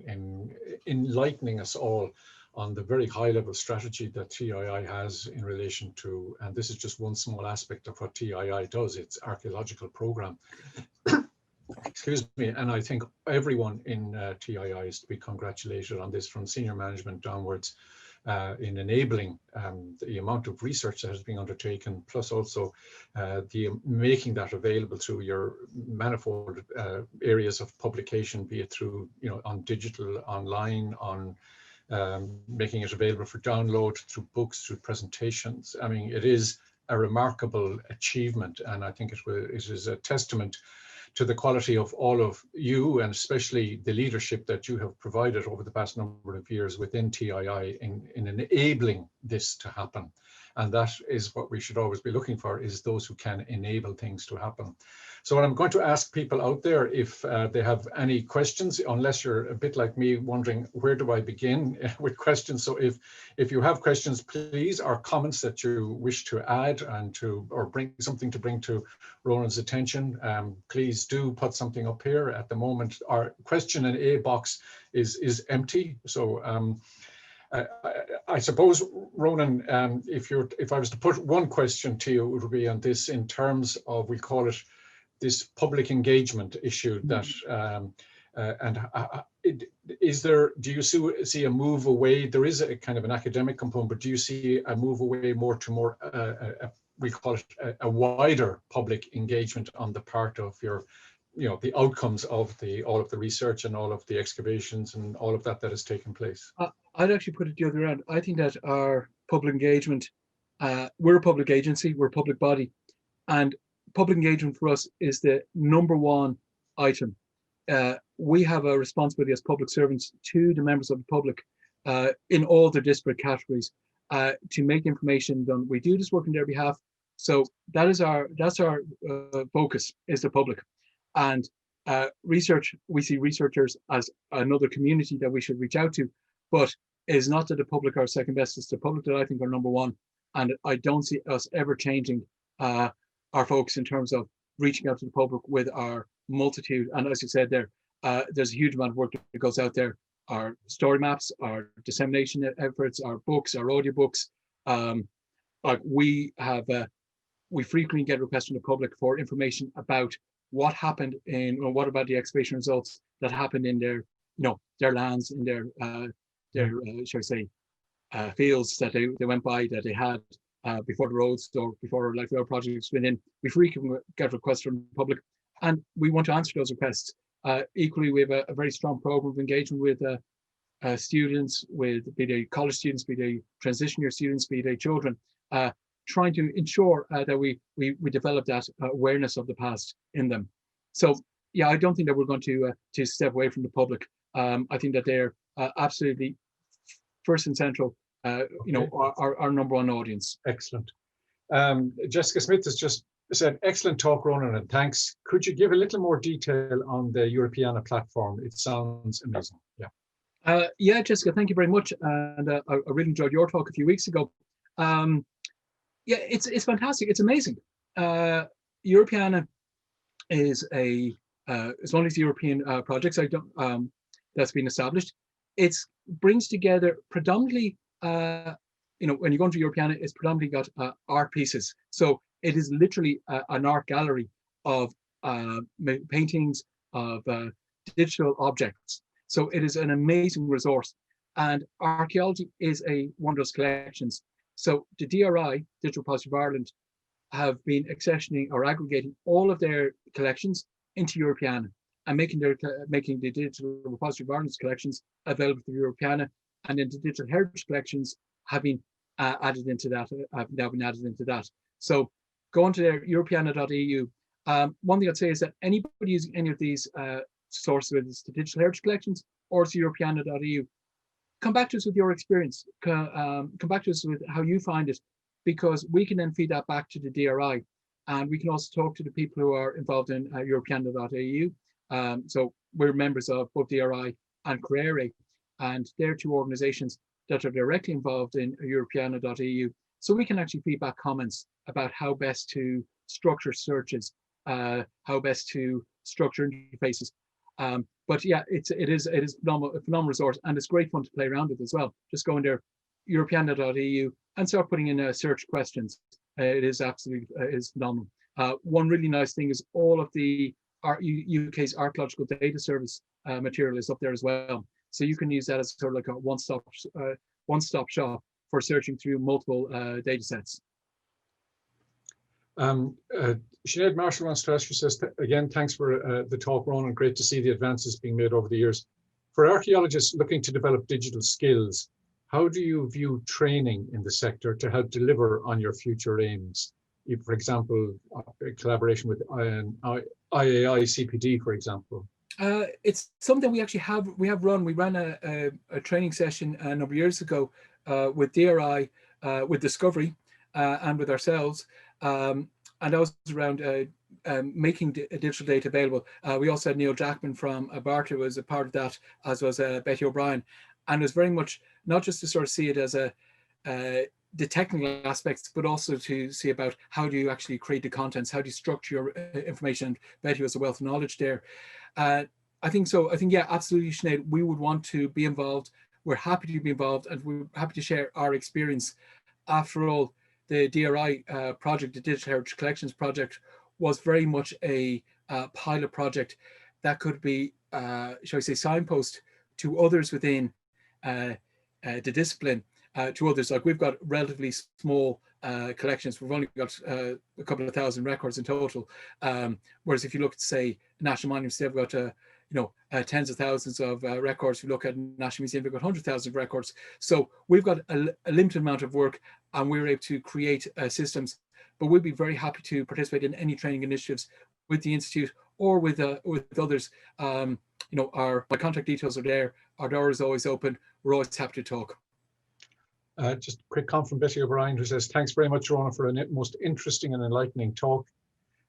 in enlightening us all on the very high level strategy that TII has in relation to, and this is just one small aspect of what TII does, its archaeological program. Excuse me, and I think everyone in TII is to be congratulated on this, from senior management downwards, in enabling the amount of research that has been undertaken, plus also the making that available through your manifold areas of publication, be it through, on digital, online, on making it available for download, through books, through presentations. I mean, it is a remarkable achievement, and I think it is a testament to the quality of all of you, and especially the leadership that you have provided over the past number of years within TII in enabling this to happen. And that is what we should always be looking for, is those who can enable things to happen. So I'm going to ask people out there if they have any questions, unless you're a bit like me wondering, where do I begin with questions? So if you have questions, please, or comments that you wish to add and or bring something to bring to Ronan's attention, please do put something up here. At the moment, our question and A box is empty. So I suppose, Ronan, if I was to put one question to you, it would be on this, in terms of, we call it this public engagement issue, that do you see a move away? There is a kind of an academic component, but do you see a move away more to we call it a wider public engagement on the part of your, the outcomes of all of the research and all of the excavations and all of that has taken place? I'd actually put it the other way around. I think that our public engagement, we're a public agency, we're a public body, and public engagement for us is the number one item. We have a responsibility as public servants to the members of the public in all the disparate categories to make information done. We do this work on their behalf. So that's our focus, is the public. And research, we see researchers as another community that we should reach out to, but it's not that the public are second best, it's the public that I think are number one. And I don't see us ever changing our focus in terms of reaching out to the public with our multitude. And as you said there, there's a huge amount of work that goes out there. Our story maps, our dissemination efforts, our books, our audiobooks. Like we frequently get requests from the public for information about what happened or what about the excavation results that happened in their, their lands, in their shall I say, fields that they went by, that they had before the roads or before like rail projects went in. We frequently get requests from the public, and we want to answer those requests. Equally, we have a very strong program of engagement with students, be they college students, be they transition year students, be they children, trying to ensure that we develop that awareness of the past in them. So yeah, I don't think that we're going to step away from the public. I think that they're absolutely first and central, our number one audience. Excellent. Jessica Smith has just said, excellent talk, Rónán, and thanks. Could you give a little more detail on the Europeanaeu platform? It sounds amazing. Yeah. Yeah, Jessica, thank you very much. And I really enjoyed your talk a few weeks ago. Yeah, it's fantastic. It's amazing. Europeanaeu is it's one of these European projects that's been established. It brings together predominantly, when you go into Europeanaeu, it's predominantly got art pieces. So it is literally an art gallery of paintings, of digital objects. So it is an amazing resource. And archaeology is one of those collections. So the DRI, Digital Repository of Ireland, have been accessioning or aggregating all of their collections into Europeanaeu and making the Digital Repository of Ireland's collections available to Europeanaeu, and then the Digital Heritage collections have been added into that. Have now been added into that. So go on to their Europeanaeu.eu. One thing I'd say is that anybody using any of these sources, whether it's the Digital Heritage collections or it's Europeanaeu.eu, come back to us with your experience. Come back to us with how you find it, because we can then feed that back to the DRI, and we can also talk to the people who are involved in Europeanaeu.eu. So we're members of both DRI and Creare, and they're two organizations that are directly involved in Europeanaeu.eu. So we can actually feed back comments about how best to structure searches, how best to structure interfaces. But yeah, it is a phenomenal resource, and it's great fun to play around with as well. Just go in there, Europeanaeu.eu, and start putting in search questions. It is absolutely phenomenal. One really nice thing is all of the UK's Archaeological Data Service material is up there as well. So you can use that as sort of like a one-stop shop for searching through multiple data sets. Sinead Marshall wants to ask, she says, again, thanks for the talk, Rónán. Great to see the advances being made over the years. For archaeologists looking to develop digital skills, how do you view training in the sector to help deliver on your future aims? For example, collaboration with IAI CPD, for example. It's something we actually have run. We ran a training session a number of years ago with DRI, with Discovery, and with ourselves. And that was around making digital data available. We also had Neil Jackman from Barta was a part of that, as was Betty O'Brien. And it was very much not just to sort of see it as the technical aspects, but also to see about how do you actually create the contents, how do you structure your information. Betty has a wealth of knowledge there. I think so. I think, yeah, absolutely, Sinead, we would want to be involved. We're happy to be involved, and we're happy to share our experience. After all, the DRI project, the Digital Heritage Collections project, was very much a pilot project that could be, shall I say, signpost to others within the discipline, to others. Like we've got relatively small collections. We've only got a couple of thousand records in total. Whereas if you look at, say, National Monuments, they've got tens of thousands of records. If you look at National Museum, we've got 100,000 records. So we've got a limited amount of work, and we're able to create systems. But we'd be very happy to participate in any training initiatives with the Institute or with others. My contact details are there. Our door is always open. We're always happy to talk. Just a quick comment from Betty O'Brien, who says, thanks very much, Rónán, for a most interesting and enlightening talk.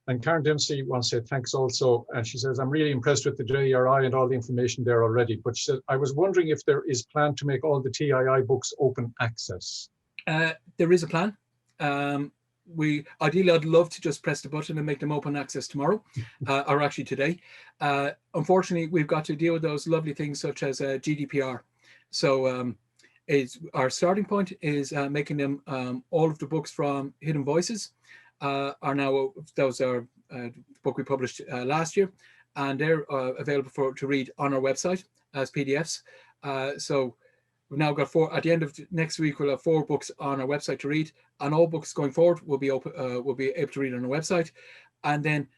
And Karen Dempsey wants to say thanks also. And she says, I'm really impressed with the DRI and all the information there already. But she said, I was wondering if there is plan to make all the TII books open access. There is a plan. ideally, I'd love to just press the button and make them open access tomorrow, or actually today. Unfortunately, we've got to deal with those lovely things such as GDPR. So our starting point is making them all of the books from Hidden Voices are now, that was our book we published last year, and they're available to read on our website as PDFs. So we've now got 4. At the end of next week, we'll have 4 books on our website to read, and all books going forward will be open. Will be able to read on our website, and then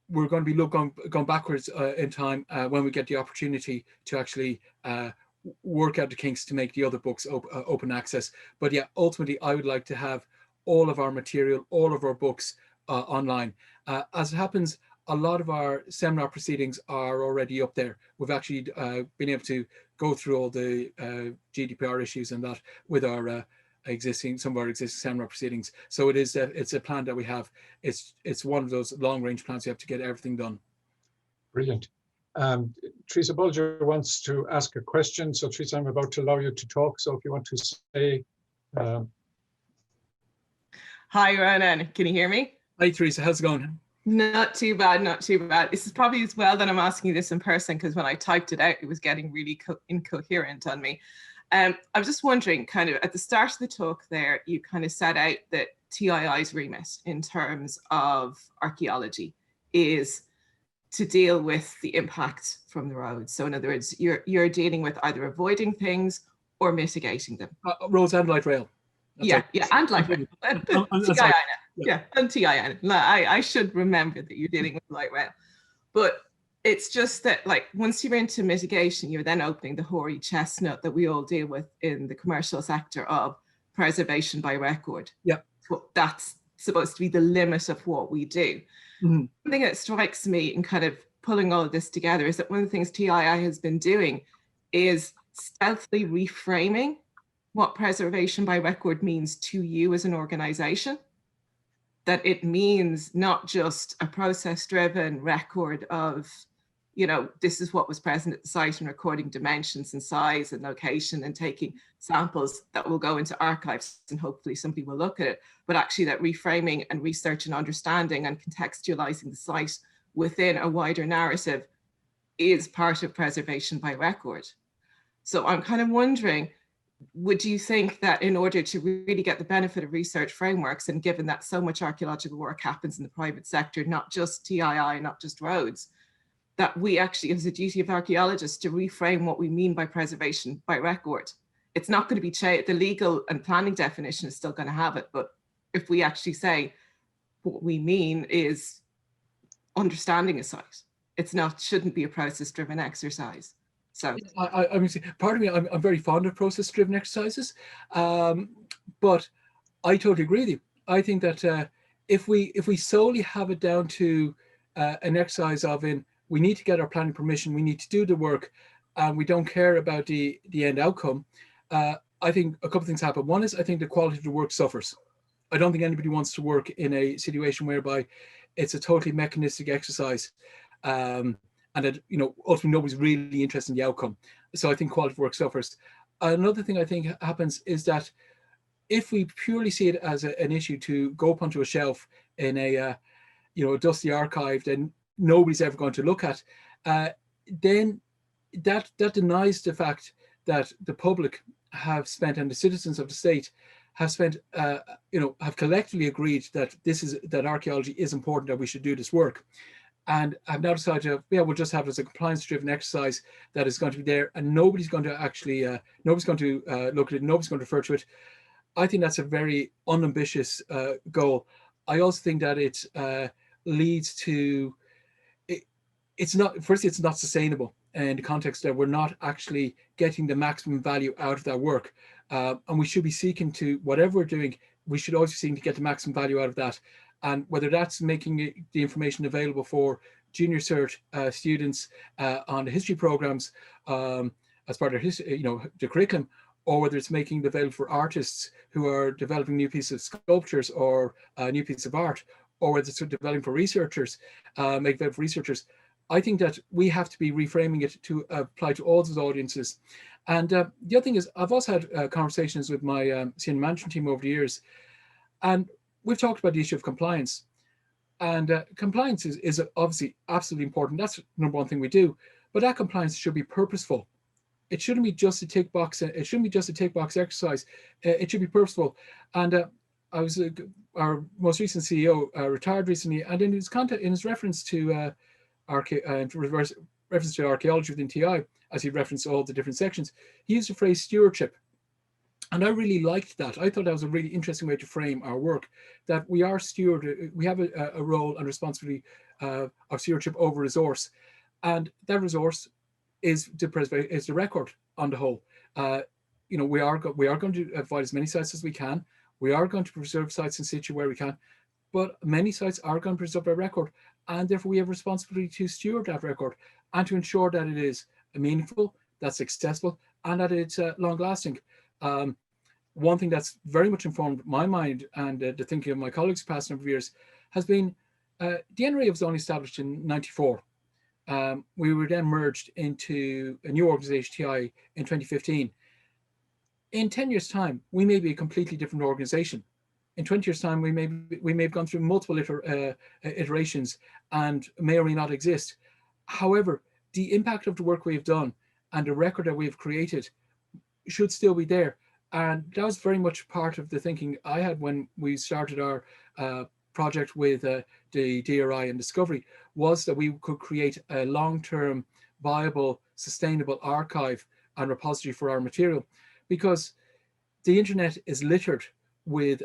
we're going to be going backwards in time when we get the opportunity to actually work out the kinks to make the other books open access. But yeah, ultimately, I would like to have all of our material, all of our books online. As it happens, a lot of our seminar proceedings are already up there. We've actually been able to go through all the GDPR issues and that with our some of our existing seminar proceedings. So it's a plan that we have. It's one of those long range plans. We have to get everything done. Brilliant. Teresa Bulger wants to ask a question. So Teresa, I'm about to allow you to talk. So if you want to say. Hi, Rónán. Can you hear me? Hi, Teresa. How's it going? Not too bad, not too bad. This is probably as well that I'm asking you this in person, because when I typed it out, it was getting really incoherent on me. I was just wondering, kind of at the start of the talk there, you kind of set out that TII's remit in terms of archaeology is to deal with the impact from the roads. So in other words, you're dealing with either avoiding things or mitigating them. Roads and light rail. Yeah, and light rail. TII. Yeah, and TII. I should remember that you're dealing with light rail. But it's just that, like, once you're into mitigation, you're then opening the hoary chestnut that we all deal with in the commercial sector of preservation by record. Yeah. So that's supposed to be the limit of what we do. Mm-hmm. One thing that strikes me in kind of pulling all of this together is that one of the things TII has been doing is stealthily reframing what preservation by record means to you as an organization. That it means not just a process-driven record of, you know, this is what was present at the site and recording dimensions and size and location and taking samples that will go into archives and hopefully somebody will look at it, but actually that reframing and research and understanding and contextualizing the site within a wider narrative is part of preservation by record. So I'm kind of wondering, would you think that in order to really get the benefit of research frameworks, and given that so much archaeological work happens in the private sector, not just TII, not just roads, that we actually have the duty of archaeologists to reframe what we mean by preservation by record? It's not going to be changed. The legal and planning definition is still going to have it, but if we actually say what we mean is understanding a site, it's not, shouldn't be a process-driven exercise. So I mean, part of me, I'm very fond of process-driven exercises, but I totally agree with you. I think that if we solely have it down to an exercise of we need to get our planning permission, we need to do the work, and we don't care about the end outcome, I think a couple of things happen. One is I think the quality of the work suffers. I don't think anybody wants to work in a situation whereby it's a totally mechanistic exercise. And that, you know, ultimately nobody's really interested in the outcome. So I think quality of work suffers. Another thing I think happens is that if we purely see it as an issue to go up onto a shelf in a dusty archive, then nobody's ever going to look at, then that denies the fact that the public have spent and the citizens of the state have spent, have collectively agreed that that archaeology is important, that we should do this work. And I've now decided, we'll just have it as a compliance-driven exercise that is going to be there, and nobody's going to actually, nobody's going to look at it, nobody's going to refer to it. I think that's a very unambitious goal. I also think that it leads to, it's not sustainable in the context that we're not actually getting the maximum value out of that work. And we should be seeking to, whatever we're doing, we should always be seeking to get the maximum value out of that. And whether that's making the information available for junior cert students on the history programs as part of the curriculum, or whether it's making it available for artists who are developing new pieces of sculptures or new pieces of art, or whether it's developing for researchers, make available for researchers. I think that we have to be reframing it to apply to all those audiences. And the other thing is, I've also had conversations with my senior management team over the years, and we've talked about the issue of compliance, and compliance is obviously absolutely important. That's the number one thing we do, but that compliance should be purposeful. It shouldn't be just a tick box. It shouldn't be just a tick box exercise. It should be purposeful. And I was our most recent CEO retired recently, and in his content, in his reference to reference to archaeology within TI, as he referenced all the different sections, he used the phrase stewardship. And I really liked that. I thought that was a really interesting way to frame our work, that we are steward, we have a role and responsibility of stewardship over resource. And that resource is the record on the whole. You know, we are going to avoid as many sites as we can. We are going to preserve sites in situ where we can, but many sites are going to preserve a record. And therefore we have a responsibility to steward that record and to ensure that it is meaningful, that's accessible, and that it's long lasting. One thing that's very much informed my mind and the thinking of my colleagues past number of years has been the NRA was only established in '94. We were then merged into a new organization, TI, in 2015. In 10 years' time, we may be a completely different organization. In 20 years' time, we may have gone through multiple iterations and may or may not exist. However, the impact of the work we've done and the record that we've created should still be there. And that was very much part of the thinking I had when we started our project with the DRI and Discovery, was that we could create a long-term, viable, sustainable archive and repository for our material, because the internet is littered with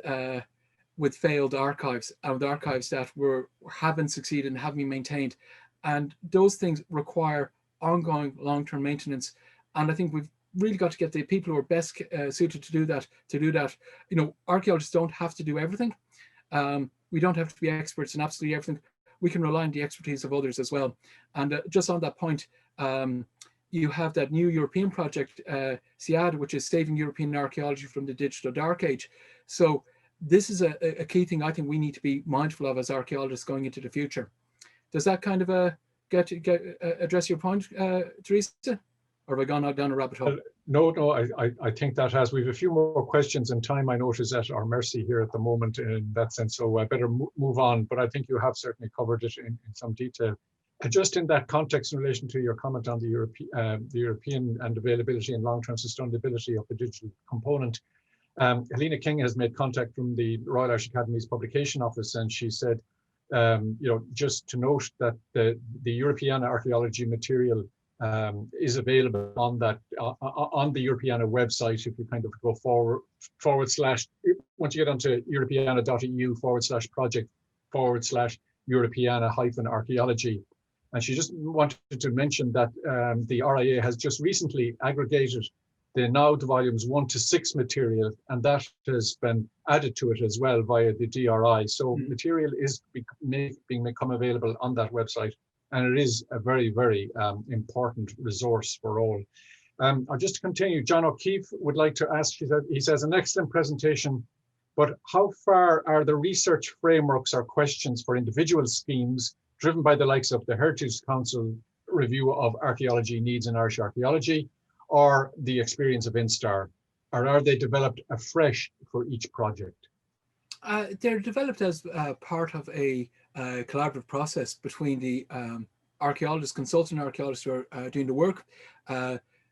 failed archives and with archives that haven't succeeded and haven't been maintained, and those things require ongoing long-term maintenance. And I think we've really got to get the people who are best suited to do that. You know, archaeologists don't have to do everything. We don't have to be experts in absolutely everything. We can rely on the expertise of others as well. And just on that point, you have that new European project, SIAD, which is Saving European Archaeology from the Digital Dark Age. So this is a key thing I think we need to be mindful of as archaeologists going into the future. Does that kind of address your point, Teresa? Or have I gone out down a rabbit hole? No, I think that has. We have a few more questions, and time I notice is at our mercy here at the moment in that sense, so I better move on, but I think you have certainly covered it in some detail. Just in that context, in relation to your comment on the European and availability and long-term sustainability of the digital component, Helena King has made contact from the Royal Irish Academy's publication office, and she said, you know, just to note that the Europeanaeu archaeology material is available on that on the Europeanaeu website. If you kind of go forward slash, once you get onto europeanaeu.eu/project/Europeanaeu-archaeology. And she just wanted to mention that the RIA has just recently aggregated the NAUD volumes 1 to 6 material, and that has been added to it as well via the DRI. So material is become available on that website, and it is a very, very important resource for all. I'll just continue. John O'Keefe would like to ask, he says, an excellent presentation, but how far are the research frameworks or questions for individual schemes driven by the likes of the Heritage Council review of archaeology needs in Irish archaeology, or the experience of Instar, or are they developed afresh for each project? They're developed as part of a collaborative process between the archaeologists, consultant archaeologists who are doing the work.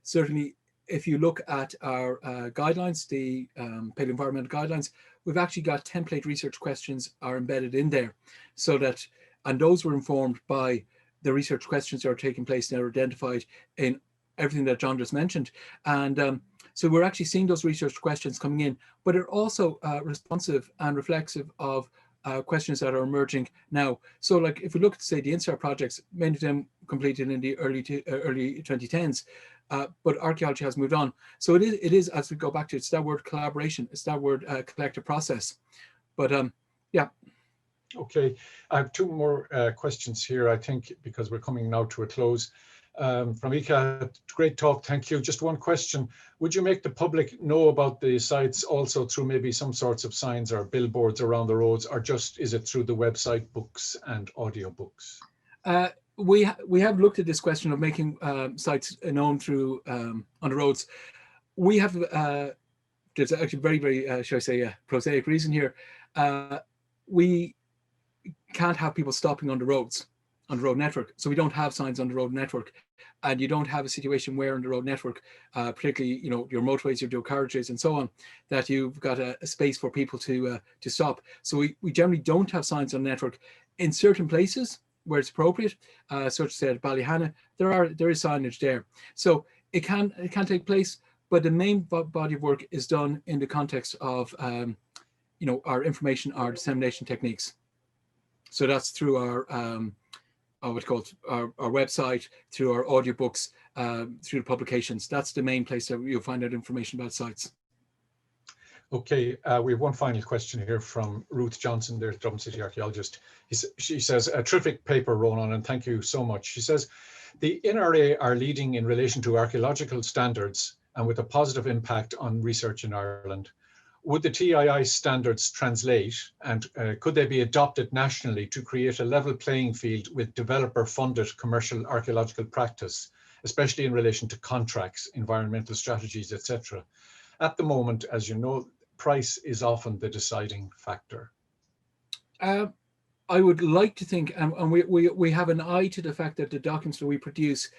Certainly, if you look at our guidelines, the paleoenvironmental guidelines, we've actually got template research questions are embedded in there, so that, and those were informed by the research questions that are taking place and are identified in everything that John just mentioned. And so we're actually seeing those research questions coming in, but they're also responsive and reflexive of questions that are emerging now. So like if we look at, say, the Instar projects, many of them completed in the early 2010s, but archaeology has moved on. So it is, as we go back to it, it's that word collaboration, it's that word collective process. But yeah. Okay, I have two more questions here, I think, because we're coming now to a close. From Ika, great talk, thank you. Just one question. Would you make the public know about the sites also through maybe some sorts of signs or billboards around the roads, or just is it through the website, books and audiobooks? We have looked at this question of making sites known through on the roads. We have, there's actually very, very, shall I say, prosaic reason here. we can't have people stopping on the roads, on the road network. So we don't have signs on the road network. And you don't have a situation where on the road network, particularly, you know, your motorways, your dual carriageways and so on, that you've got a space for people to stop. So we generally don't have signs on the network. In certain places where it's appropriate, such as at Ballyhanna, there is signage there. So it can take place, but the main body of work is done in the context of you know, our information, our dissemination techniques. So that's through our our website, through our audiobooks, through the publications. That's the main place that you'll find out information about sites. Okay, we have one final question here from Ruth Johnson, there's Dublin City archaeologist. She says, a terrific paper, Rónán, and thank you so much. She says, the NRA are leading in relation to archaeological standards and with a positive impact on research in Ireland. Would the TII standards translate, and could they be adopted nationally to create a level playing field with developer-funded commercial archaeological practice, especially in relation to contracts, environmental strategies, etc.? At the moment, as you know, price is often the deciding factor. I would like to think, and we have an eye to the fact that the documents that we produce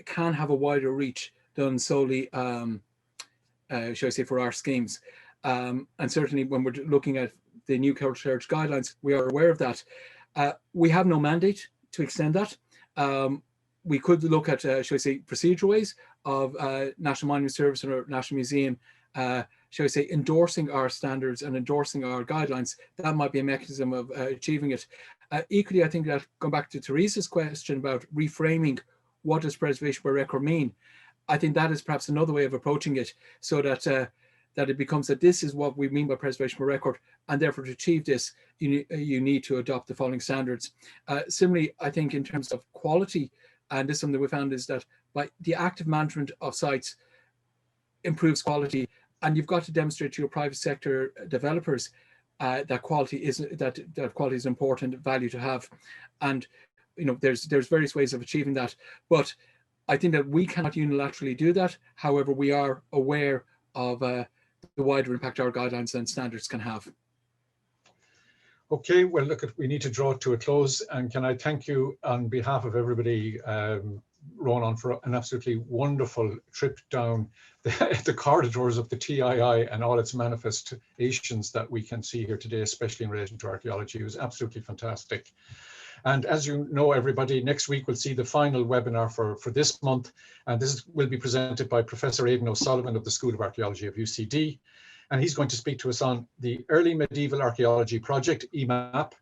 can have a wider reach than solely, shall I say, for our schemes. And certainly when we're looking at the new DigitalUrge guidelines, we are aware of that. We have no mandate to extend that. We could look at, shall I say, procedural ways of National Monument Service or National Museum, shall I say, endorsing our standards and endorsing our guidelines. That might be a mechanism of achieving it. Equally, I think that going back to Teresa's question about reframing, what does preservation by record mean? I think that is perhaps another way of approaching it, so that that it becomes that this is what we mean by preservation by record, and therefore to achieve this, you need to adopt the following standards. Similarly, I think in terms of quality, and this is something we found, is that by the active management of sites improves quality, and you've got to demonstrate to your private sector developers that quality is quality is important value to have, and you know there's various ways of achieving that. But I think that we cannot unilaterally do that. However, we are aware of the wider impact our guidelines and standards can have. Okay, well, look, we need to draw it to a close. And can I thank you on behalf of everybody, Rónán, for an absolutely wonderful trip down the corridors of the TII and all its manifestations that we can see here today, especially in relation to archaeology. It was absolutely fantastic. And as you know, everybody, next week we'll see the final webinar for this month. And this will be presented by Professor Aidan O'Sullivan of the School of Archaeology of UCD. And he's going to speak to us on the Early Medieval Archaeology Project, EMAP,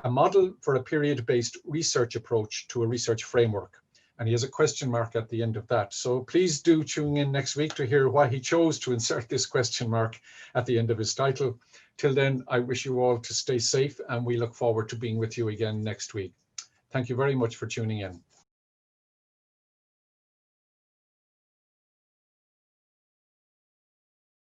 a model for a period-based research approach to a research framework. And he has a question mark at the end of that. So please do tune in next week to hear why he chose to insert this question mark at the end of his title. Till then, I wish you all to stay safe, and we look forward to being with you again next week. Thank you very much for tuning in.